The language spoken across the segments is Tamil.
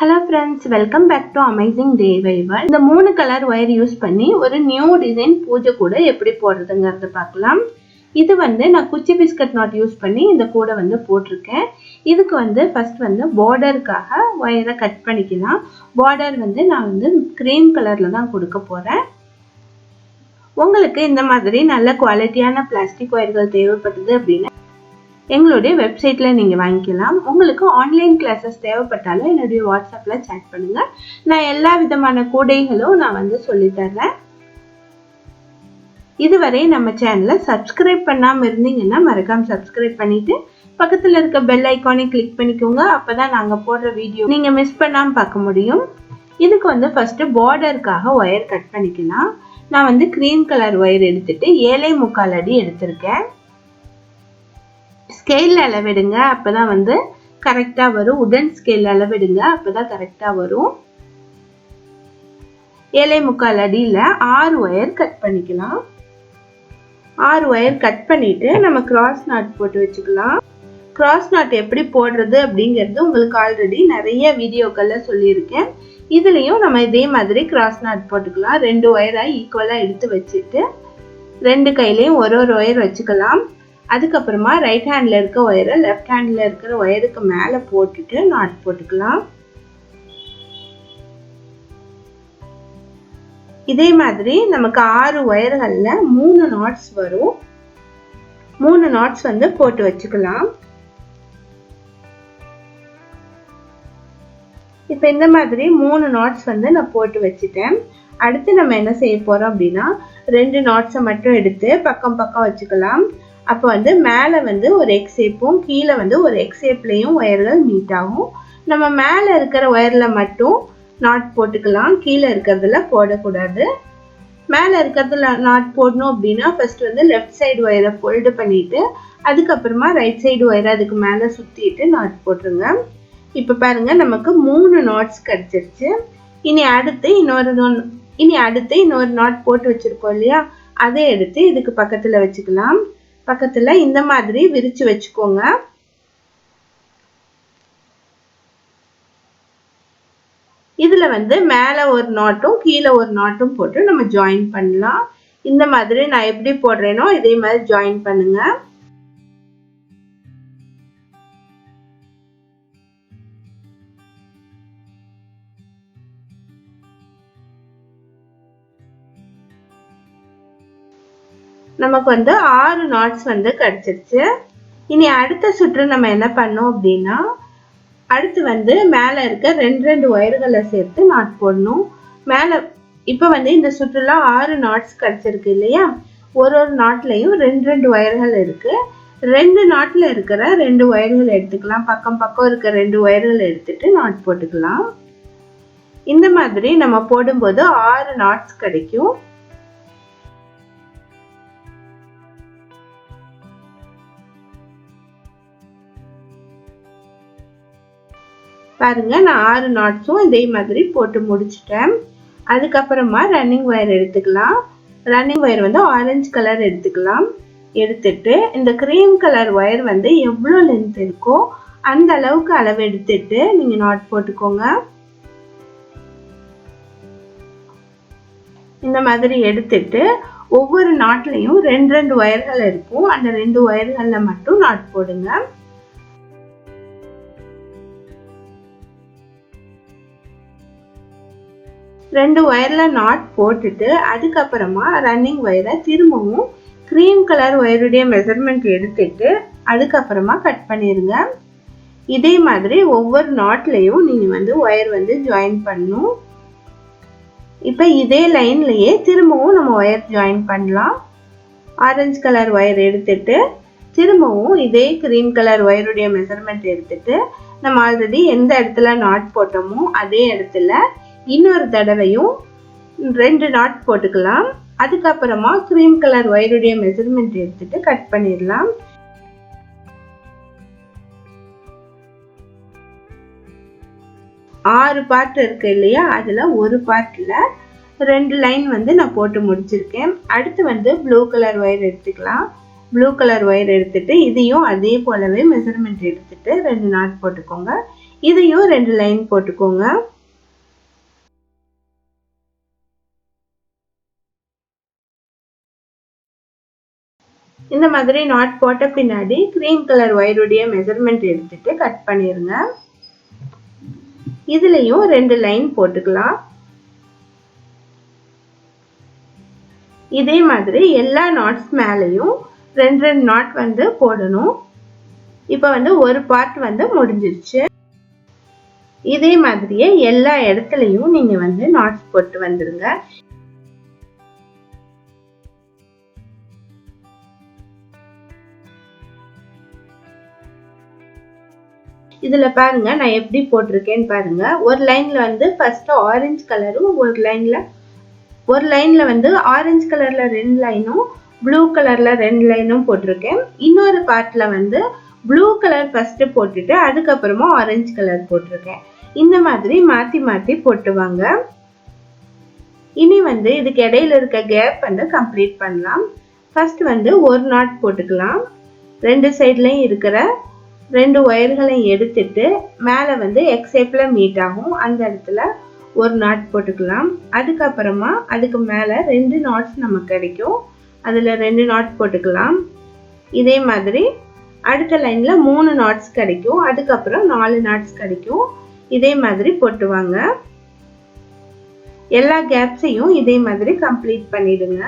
Hello friends, welcome back to Amazing DIY. இந்த 3 கலர் ஒயர் யூஸ் பண்ணி ஒரு நியூ டிசைன் பூஜை கூட எப்படி போடுறதுங்கிறத பார்க்கலாம். இது நான் குச்சி பிஸ்கட் நாட் யூஸ் பண்ணி இந்த கூட போட்டிருக்கேன். இதுக்கு ஃபர்ஸ்ட் பார்டருக்காக ஒயரை கட் பண்ணிக்கலாம். பார்டர் நான் கிரீம் கலர்ல தான் கொடுக்க போறேன். உங்களுக்கு இந்த மாதிரி நல்ல குவாலிட்டியான பிளாஸ்டிக் ஒயர்கள் தேவைப்படுது அப்படின்னா எங்களுடைய வெப்சைட்ல நீங்க வாங்கிக்கலாம். உங்களுக்கு ஆன்லைன் கிளாஸஸ் தேவைப்பட்டாலும் என்னுடைய வாட்ஸ்அப்ல சாட் பண்ணுங்க. நான் எல்லா விதமான கூடைகளும் நான் சொல்லி தரேன். இதுவரை நம்ம சேனலை சப்ஸ்கிரைப் பண்ணாம இருந்தீங்கன்னா மறக்காம சப்ஸ்கிரைப் பண்ணிட்டு பக்கத்துல இருக்க பெல் ஐகானை கிளிக் பண்ணிக்கோங்க. அப்பதான் நாங்க போடுற வீடியோ நீங்க மிஸ் பண்ணாம பார்க்க முடியும். இதுக்கு ஃபர்ஸ்ட் பார்டருக்காக ஒயர் கட் பண்ணிக்கலாம். நான் கிரீம் கலர் ஒயர் எடுத்துட்டு 7.25 அடி எடுத்திருக்கேன். ஸ்கேல் அளவிடுங்க, அப்பதான் கரெக்டா வரும். உடன் ஸ்கேல் அளவிடுங்க, அப்பதான் கரெக்டா வரும். 7.25 அடியில 6 ஒயர் கட் பண்ணிக்கலாம். 6 ஒயர் கட் பண்ணிட்டு நம்ம கிராஸ் நாட் போட்டு வச்சுக்கலாம். கிராஸ் நாட் எப்படி போடுறது அப்படிங்கிறது உங்களுக்கு ஆல்ரெடி நிறைய வீடியோக்கள்ல சொல்லியிருக்கேன். இதுலயும் நம்ம இதே மாதிரி கிராஸ் நாட் போட்டுக்கலாம். 2 ஒயரை ஈக்குவலா எடுத்து வச்சுட்டு 2 கையிலையும் ஒரு ஒயர் வச்சுக்கலாம். அதுக்கப்புறமா ரைட் ஹேண்ட்ல இருக்க ஒயரை லெஃப்ட் ஹேண்ட்ல இருக்கிற ஒயருக்கு மேல போட்டுட்டு நாட் போட்டுக்கலாம். இதே மாதிரி நமக்கு 6 ஒயர்கள்ல 3 நாட்ஸ் வரும். 3 நாட்ஸ் போட்டு வச்சுக்கலாம். இப்ப இந்த மாதிரி 3 நாட்ஸ் நான் போட்டு வச்சுட்டேன். அடுத்து நம்ம என்ன செய்ய போறோம் அப்படின்னா 2 நாட்ஸை மட்டும் எடுத்து பக்கம் பக்கம் வச்சுக்கலாம். அப்போ மேலே ஒரு எக்ஸ் ஷேப்பும் கீழே ஒரு எக்ஸ் ஷேப்லையும் ஒயர்கள் மீட் ஆகும். நம்ம மேலே இருக்கிற ஒயர்ல மட்டும் நாட் போட்டுக்கலாம், கீழே இருக்கிறதுல போடக்கூடாது. மேலே இருக்கிறதுல நாட் போடணும் அப்படின்னா ஃபர்ஸ்ட் லெஃப்ட் சைடு ஒயரை ஃபோல்டு பண்ணிட்டு அதுக்கப்புறமா ரைட் சைடு ஒயரை அதுக்கு மேலே சுத்திட்டு நாட் போட்டுருங்க. இப்போ பாருங்க நமக்கு 3 நாட்ஸ் கிடைச்சிருச்சு. இனி அடுத்து இன்னொரு நாட் போட்டு வச்சிருக்கோம் இல்லையா, அதை எடுத்து இதுக்கு பக்கத்துல வச்சுக்கலாம். பக்கத்துல இந்த மாதிரி விரிச்சு வச்சுக்கோங்க. இதுல மேல ஒரு நாட்டும் கீழே ஒரு நாட்டும் போட்டு நம்ம ஜாயின் பண்ணலாம். இந்த மாதிரி நான் எப்படி போடுறேனோ இதே மாதிரி ஜாயின் பண்ணுங்க. நமக்கு 6 நாட்ஸ் கிடைச்சிருச்சு. இனி அடுத்த சுற்று நம்ம என்ன பண்ணோம் அப்படின்னா அடுத்து மேல இருக்க 2 ஒயர்களை சேர்த்து நாட் போடணும். மேல இப்ப இந்த சுற்றுல 6 நாட்ஸ் கிடைச்சிருக்கு இல்லையா, ஒரு நாட்லயும் 2 ஒயர்கள் இருக்கு. 2 நாட்ல இருக்கிற 2 ஒயர்கள் எடுத்துக்கலாம். பக்கம் பக்கம் இருக்க 2 ஒயர்கள் எடுத்துட்டு நாட் போட்டுக்கலாம். இந்த மாதிரி நம்ம போடும்போது 6 நாட்ஸ் கிடைக்கும். பாருங்க நான் 6 நாட்ஸும் இதே மாதிரி போட்டு முடிச்சிட்டேன். அதுக்கப்புறமா ரன்னிங் ஒயர் எடுத்துக்கலாம். ரன்னிங் ஒயர் ஆரஞ்சு கலர் எடுத்துக்கலாம். எடுத்துட்டு இந்த கிரீம் கலர் ஒயர் எவ்வளோ லென்த் இருக்கோ அந்த அளவுக்கு அளவு எடுத்துட்டு நீங்க நாட் போட்டுக்கோங்க. இந்த மாதிரி எடுத்துட்டு ஒவ்வொரு நாட்லயும் 2 ஒயர்கள் இருக்கும். அந்த 2 ஒயர்கள்ல மட்டும் நாட் போடுங்க. ரெண்டு ஒயர்ல நாட் போட்டுட்டு அதுக்கப்புறமா ரன்னிங் ஒயரை திரும்பவும் கிரீம் கலர் ஒயருடைய மெஷர்மெண்ட் எடுத்துட்டு அதுக்கப்புறமா கட் பண்ணிருங்க. இதே மாதிரி ஒவ்வொரு நாட்லயும் நீங்க ஒயர் ஜாயின் பண்ணணும். இப்ப இதே லைன்லயே திரும்பவும் நம்ம ஒயர் ஜாயின் பண்ணலாம். ஆரஞ்சு கலர் ஒயர் எடுத்துட்டு திரும்பவும் இதே கிரீம் கலர் ஒயருடைய மெஷர்மெண்ட் எடுத்துட்டு நம்ம ஆல்ரெடி எந்த இடத்துல நாட் போட்டோமோ அதே இடத்துல இன்னொரு தடவையும் 2 நாட் போட்டுக்கலாம். அதுக்கப்புறமா கிரீம் கலர் ஒயருடைய மெஷர்மெண்ட் எடுத்துட்டு கட் பண்ணிடலாம். ஆறு பார்ட் இருக்கு இல்லையா, அதுல ஒரு பார்ட்ல 2 லைன் நான் போட்டு முடிச்சிருக்கேன். அடுத்து ப்ளூ கலர் ஒயர் எடுத்துக்கலாம். ப்ளூ கலர் ஒயர் எடுத்துட்டு இதையும் அதே போலவே மெஷர்மெண்ட் எடுத்துட்டு 2 நாட் போட்டுக்கோங்க. இதையும் 2 லைன் போட்டுக்கோங்க. இந்த மாதிரி நாட் போட்ட பின்னாடி கிரீம் கலர் ஒயருடைய மெஷர்மெண்ட் எடுத்துட்டு கட் பண்ணிருங்க. இதுலயும் 2 லைன் போட்டுக்கலாம். இதே மாதிரி எல்லா நாட்ஸ் மேலயும் 2 நாட் வந்து போடணும். இப்போ வந்து ஒரு பார்ட் வந்து முடிஞ்சிருச்சு. இதே மாதிரியே எல்லா இடத்துலயும் நீங்க வந்து நாட்ஸ் போட்டு வந்துருங்க. இதுல பாருங்க நான் எப்படி போட்டிருக்கேன்னு பாருங்க. ஒரு லைன்ல வந்து ஃபர்ஸ்ட் ஆரஞ்சு கலரும் ஒரு லைன்ல வந்து ஆரஞ்சு கலர்ல 2 லைனும் ப்ளூ கலர்ல 2 லைனும் போட்டிருக்கேன். இன்னொரு பார்ட்ல வந்து ப்ளூ கலர் ஃபர்ஸ்ட் போட்டுட்டு அதுக்கப்புறமா ஆரஞ்சு கலர் போட்டிருக்கேன். இந்த மாதிரி மாத்தி மாத்தி போட்டுவாங்க. இனி வந்து இதுக்கு இடையில இருக்க கேப் வந்து கம்ப்ளீட் பண்ணலாம். ஃபர்ஸ்ட் வந்து ஒரு நாட் போட்டுக்கலாம். 2 சைட்லயும் இருக்கிற 2 ஒயர்களையும் எடுத்துட்டு மேலே வந்து எக்ஸ் ஷேப்ல மீட் ஆகும் அந்த இடத்துல ஒரு நாட் போட்டுக்கலாம். அதுக்கப்புறமா அதுக்கு மேலே 2 நாட்ஸ் நமக்கு கிடைக்கும். அதில் 2 நாட் போட்டுக்கலாம். இதே மாதிரி அடுத்த லைன்ல 3 நாட்ஸ் கிடைக்கும். அதுக்கப்புறம் 4 நாட்ஸ் கிடைக்கும். இதே மாதிரி போட்டுவாங்க. எல்லா கேப்ஸையும் இதே மாதிரி கம்ப்ளீட் பண்ணிடுங்க.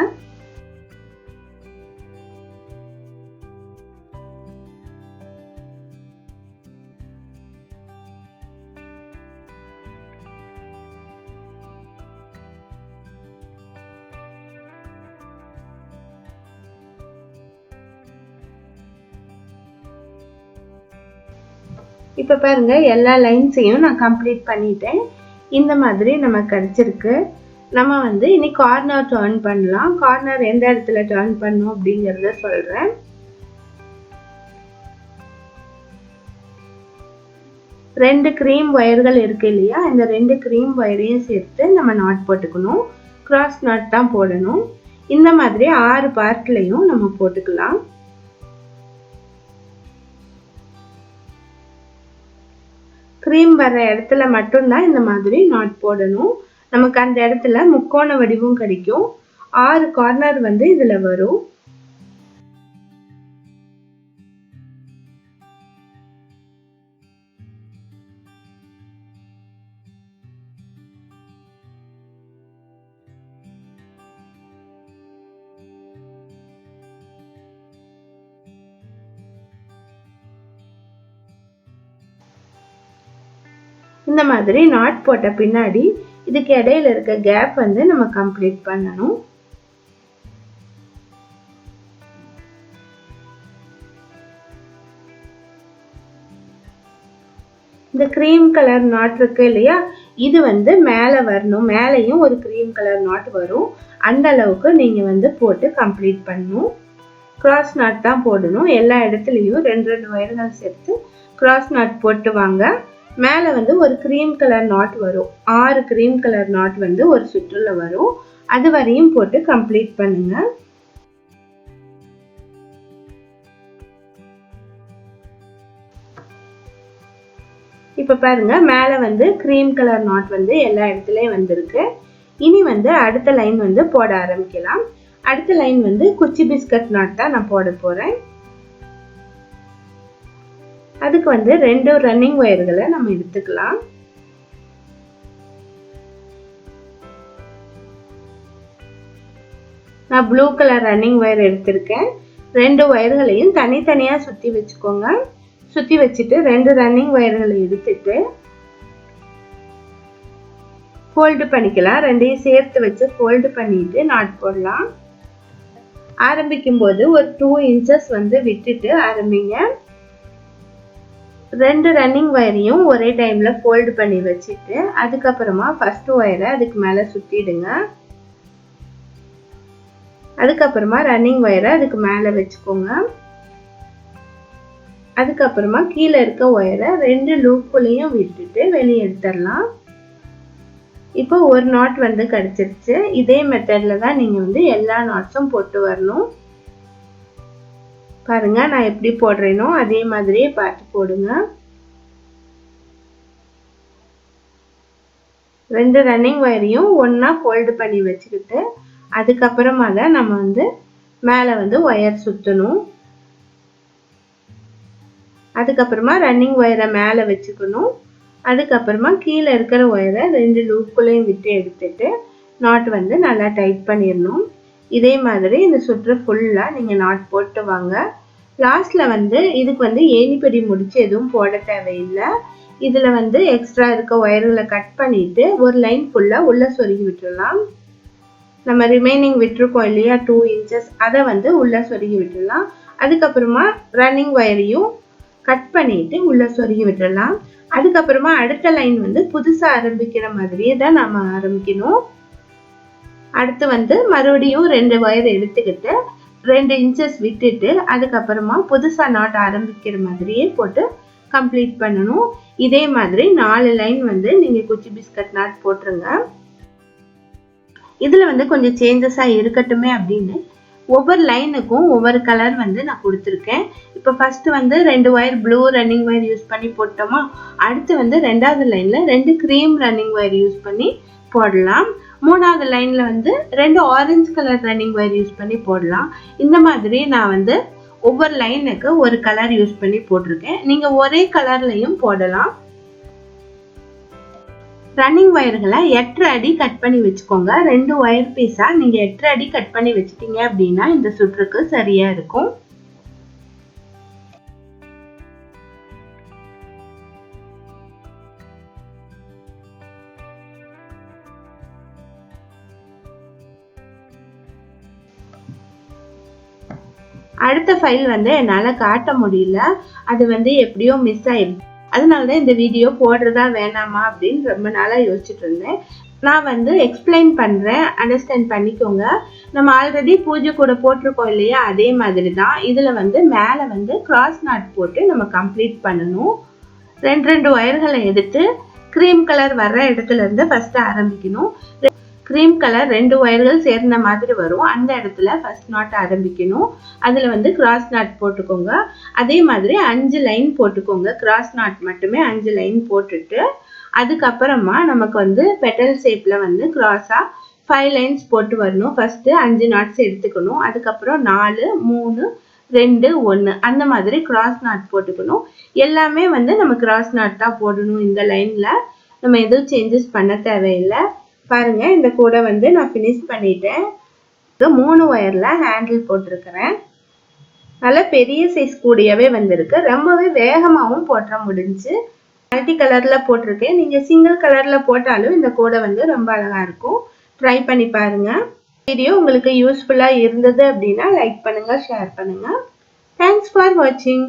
இப்போ பாருங்க எல்லா லைன்ஸையும் நான் கம்ப்ளீட் பண்ணிட்டேன். இந்த மாதிரி நமக்கு கிடைச்சிருக்கு. நம்ம வந்து இனி கார்னர் டர்ன் பண்ணலாம். கார்னர் எந்த இடத்துல டர்ன் பண்ணணும் அப்படிங்கறத சொல்றேன். ரெண்டு கிரீம் ஒயர்கள் இருக்கு இல்லையா, இந்த 2 கிரீம் ஒயரையும் சேர்த்து நம்ம நாட் போட்டுக்கணும். கிராஸ் நாட் தான் போடணும். இந்த மாதிரி 6 பார்ட்லயும் நம்ம போட்டுக்கலாம். கிரீம் வர்ற இடத்துல மட்டும்தான் இந்த மாதிரி நாட் போடணும். நமக்கு அந்த இடத்துல முக்கோண வடிவம் கிடைக்கும். 6 கார்னர் வந்து இதுல வரும். இந்த மாதிரி நாட் போட்ட பின்னாடி இதுக்கு இடையில இருக்க கேப் வந்து நம்ம கம்ப்ளீட் பண்ணணும். இந்த கிரீம் கலர் நாட் இருக்கு இல்லையா, இது வந்து மேல வரணும். மேலையும் ஒரு கிரீம் கலர் நாட் வரும். அந்த அளவுக்கு நீங்க வந்து போட்டு கம்ப்ளீட் பண்ணணும். கிராஸ் நாட் தான் போடணும். எல்லா இடத்துலயும் 2 ஒயர்கள் சேர்த்து கிராஸ் நாட் போட்டு வாங்க. மேலே வந்து ஒரு கிரீம் கலர் நாட் வரும். 6 கிரீம் கலர் நாட் வந்து ஒரு சுற்றுல வரும். அது வரையும் போட்டு கம்ப்ளீட் பண்ணுங்க. இப்ப பாருங்க மேலே வந்து கிரீம் கலர் நாட் வந்து எல்லா இடத்துலயும் வந்திருக்கு. இனி வந்து அடுத்த லைன் வந்து போட ஆரம்பிக்கலாம். அடுத்த லைன் வந்து குச்சி பிஸ்கட் நாட் தான் நான் போட போறேன். அதுக்கு வந்து 2 ரன்னிங் ஒயர்களை நம்ம எடுத்துக்கலாம். நான் ப்ளூ கலர் ரன்னிங் ஒயர் எடுத்திருக்கேன். 2 ஒயர்களையும் தனித்தனியா சுத்தி வச்சுக்கோங்க. சுத்தி வச்சுட்டு 2 ரன்னிங் ஒயர்களை எடுத்துட்டு ஃபோல்டு பண்ணிக்கலாம். 2ஐயும் சேர்த்து வச்சு ஃபோல்டு பண்ணிட்டு நாட் போடலாம். ஆரம்பிக்கும் போது ஒரு 2 இன்ச்சஸ் வந்து விட்டுட்டு ஆரம்பிங்க. 2 ரன்னிங் ஒயரையும் ஒரே டைம்ல ஃபோல்டு பண்ணி வச்சுட்டு அதுக்கப்புறமா ஃபர்ஸ்ட் ஒயரை அதுக்கு மேல சுத்திடுங்க. அதுக்கப்புறமா ரன்னிங் ஒயரை அதுக்கு மேல வச்சுக்கோங்க. அதுக்கப்புறமா கீழே இருக்க ஒயரை 2 லூப்புலையும் விட்டுட்டு வெளியே எடுத்துடலாம். இப்போ ஒரு நாட் வந்து கிடைச்சிருச்சு. இதே மெத்தட்ல தான் நீங்க வந்து எல்லா நாட்ஸும் போட்டு வரணும். பாருங்க நான் எப்படி போடுறேனோ அதே மாதிரியே பார்த்து போடுங்க. 2 ரன்னிங் ஒயரையும் ஒன்றா ஃபோல்டு பண்ணி வச்சுக்கிட்டு அதுக்கப்புறமா தான் நம்ம வந்து மேலே வந்து ஒயர் சுற்றணும். அதுக்கப்புறமா ரன்னிங் ஒயரை மேலே வச்சுக்கணும். அதுக்கப்புறமா கீழே இருக்கிற ஒயரை 2 லூப்புக்குள்ளேயும் விட்டு எடுத்துட்டு நாட் வந்து நல்லா டைட் பண்ணிடணும். இதே மாதிரி இந்த சுற்று ஃபுல்லாக நீங்கள் நாட் போட்டு வாங்க. லாஸ்ட்டில் வந்து இதுக்கு வந்து ஏணிப்படி முடிச்சு எதுவும் போட தேவையில்லை. இதில் வந்து எக்ஸ்ட்ரா இருக்க ஒயர்களை கட் பண்ணிவிட்டு ஒரு லைன் ஃபுல்லாக உள்ளே சொருகி விட்டுடலாம். நம்ம ரிமைனிங் விட்டுருக்கோம் இல்லையா 2 இன்ச்சஸ், அதை வந்து உள்ளே சொருகி விட்டுடலாம். அதுக்கப்புறமா ரன்னிங் ஒயரையும் கட் பண்ணிட்டு உள்ளே சொருகி விட்டுடலாம். அதுக்கப்புறமா அடுத்த லைன் வந்து புதுசாக ஆரம்பிக்கிற மாதிரியே தான் நம்ம ஆரம்பிக்கணும். அடுத்து வந்து மறுபடியும் 2 ஒயர் எடுத்துக்கிட்டு 2 இன்ச்சஸ் விட்டுட்டு அதுக்கப்புறமா புதுசாக நாட் ஆரம்பிக்கிற மாதிரியே போட்டு கம்ப்ளீட் பண்ணணும். இதே மாதிரி 4 லைன் வந்து நீங்கள் குச்சி பிஸ்கட் நாட் போட்டுருங்க. இதில் வந்து கொஞ்சம் சேஞ்சஸாக இருக்கட்டுமே அப்படின்னு ஒவ்வொரு லைனுக்கும் ஒவ்வொரு கலர் வந்து நான் கொடுத்துருக்கேன். இப்போ ஃபர்ஸ்ட் வந்து 2 wire blue running wire use பண்ணி போட்டோமா, அடுத்து வந்து 2வது லைனில் 2 க்ரீம் ரன்னிங் ஒயர் யூஸ் பண்ணி போடலாம். 3வது லைனில் வந்து 2 orange colour running wire use பண்ணி போடலாம். இந்த மாதிரி நான் வந்து ஒவ்வொரு லைனுக்கு ஒரு கலர் யூஸ் பண்ணி போட்டிருக்கேன். நீங்கள் ஒரே கலர்லையும் போடலாம். ரன்னிங் ஒயர்களை 8 அடி கட் பண்ணி வச்சுக்கோங்க. 2 ஒயர் பீஸா நீங்க 8 அடி கட் பண்ணி வச்சுட்டீங்க அப்படின்னா இந்த சுற்றுக்கு சரியா இருக்கும். அடுத்த ஃபைல் வந்து என்னால காட்ட முடியல, அது வந்து எப்படியோ மிஸ் ஆயிடுச்சு. அதனாலதான் இந்த வீடியோ போடுறதா வேணாமா அப்படின்னு ரொம்ப நாளா யோசிச்சுட்டு இருந்தேன். நான் வந்து எக்ஸ்பிளைன் பண்றேன், அண்டர்ஸ்டாண்ட் பண்ணிக்கோங்க. நம்ம ஆல்ரெடி பூஜை கூட போட்டிருக்கோம் இல்லையா, அதே மாதிரி தான் இதுல வந்து மேல வந்து கிராஸ் நாட் போட்டு நம்ம கம்ப்ளீட் பண்ணணும். 2 ஒயர்களை எடுத்து கிரீம் கலர் வர்ற இடத்துல இருந்து ஃபர்ஸ்ட் ஆரம்பிக்கணும். கிரீம் கலர் 2 ஒயர்கள் சேர்ந்த மாதிரி வரும், அந்த இடத்துல ஃபர்ஸ்ட் நாட் ஆரம்பிக்கணும். அதில் வந்து கிராஸ் நாட் போட்டுக்கோங்க. அதே மாதிரி 5 லைன் போட்டுக்கோங்க. கிராஸ் நாட் மட்டுமே 5 லைன் போட்டுட்டு அதுக்கப்புறமா நமக்கு வந்து பெட்டல் ஷேப்பில் வந்து கிராஸாக 5 லைன்ஸ் போட்டு வரணும். ஃபர்ஸ்ட் 5 நாட்ஸ் எடுத்துக்கணும். அதுக்கப்புறம் 4 3 2 1 அந்த மாதிரி கிராஸ் நாட் போட்டுக்கணும். எல்லாமே வந்து நம்ம கிராஸ் நாட் தான் போடணும். இந்த லைனில் நம்ம எதுவும் சேஞ்சஸ் பண்ண தேவையில்லை. பாருங்க, இந்த கூடை வந்து நான் ஃபினிஷ் பண்ணிட்டேன். 3 ஒயர்ல ஹேண்டில் போட்டிருக்கிறேன். நல்ல பெரிய சைஸ் கூடையவே வந்திருக்கு. ரொம்பவே வேகமாகவும் போட்ட முடிஞ்சு. மல்டி கலர்ல போட்டிருக்கேன். நீங்க சிங்கிள் கலர்ல போட்டாலும் இந்த கூடை வந்து ரொம்ப அழகா இருக்கும். ட்ரை பண்ணி பாருங்க. வீடியோ உங்களுக்கு யூஸ்ஃபுல்லா இருந்தது அப்படின்னா லைக் பண்ணுங்க, ஷேர் பண்ணுங்க. தேங்க்ஸ் ஃபார் வாட்சிங்.